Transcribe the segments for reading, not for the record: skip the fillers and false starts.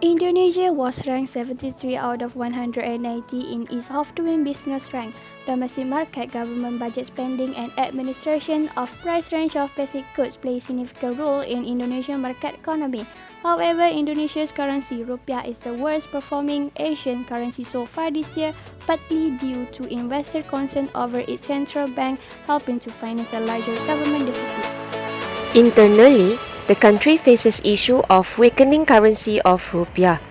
Indonesia was ranked 73 out of 190 in Ease of Doing Business rank. Domestic market, government budget spending, and administration of price range of basic goods play a significant role in Indonesian market economy. However, Indonesia's currency, Rupiah, is the worst performing Asian currency so far this year, partly due to investor concern over its central bank helping to finance a larger government deficit. Internally, the country faces issue of weakening currency of Rupiah.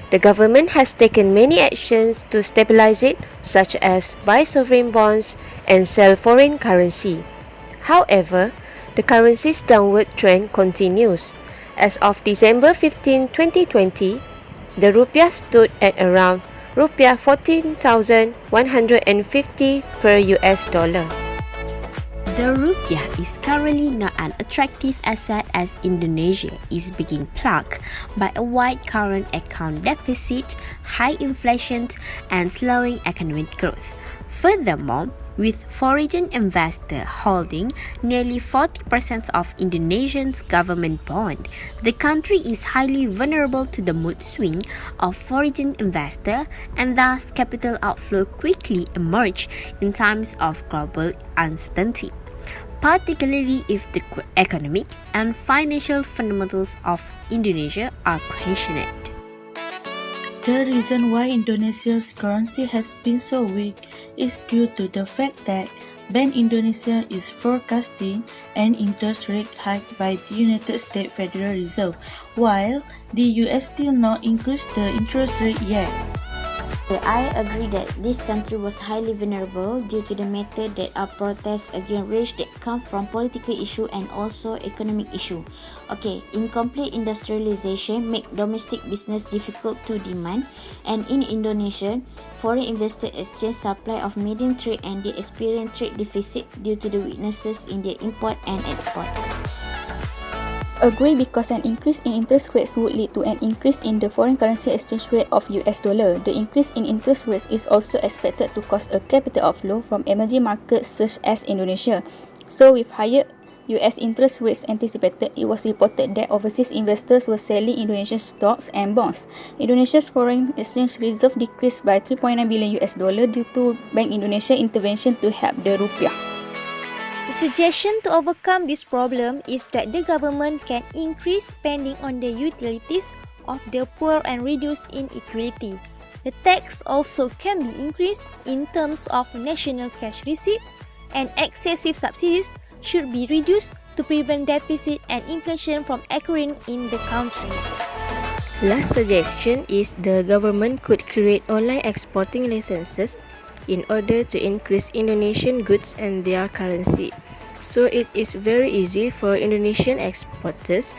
The government has taken many actions to stabilize it, such as buy sovereign bonds and sell foreign currency. However, the currency's downward trend continues. As of December 15, 2020, the Rupiah stood at around Rupiah 14,150 per US dollar. The rupiah is currently not an attractive asset as Indonesia is being plagued by a wide current account deficit, high inflation, and slowing economic growth. Furthermore, with foreign investors holding nearly 40% of Indonesia's government bond, the country is highly vulnerable to the mood swing of foreign investors, and thus capital outflow quickly emerge in times of global uncertainty, particularly if the economic and financial fundamentals of Indonesia are questioned. The reason why Indonesia's currency has been so weak is due to the fact that Bank Indonesia is forecasting an interest rate hike by the United States Federal Reserve, while the US still not increased the interest rate yet. I agree that this country was highly vulnerable due to the matter that are protests against rich that come from political issue and also economic issue. Incomplete industrialization make domestic business difficult to demand, and in Indonesia, foreign investor exchange supply of medium trade and they experience trade deficit due to the weaknesses in their import and export. Agree because an increase in interest rates would lead to an increase in the foreign currency exchange rate of US dollar. The increase in interest rates is also expected to cause a capital outflow from emerging markets such as Indonesia. So with higher US interest rates anticipated, it was reported that overseas investors were selling Indonesian stocks and bonds. Indonesia's foreign exchange reserve decreased by 3.9 billion US dollar due to Bank Indonesia intervention to help the rupiah. The suggestion to overcome this problem is that the government can increase spending on the utilities of the poor and reduce inequality. The tax also can be increased in terms of national cash receipts, and excessive subsidies should be reduced to prevent deficit and inflation from occurring in the country. Last suggestion is the government could create online exporting licenses in order to increase Indonesian goods and their currency. So it is very easy for Indonesian exporters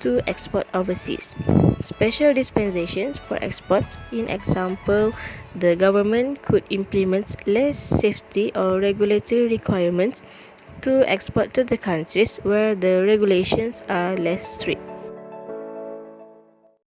to export overseas. Special dispensations for exports, in example, the government could implement less safety or regulatory requirements to export to the countries where the regulations are less strict.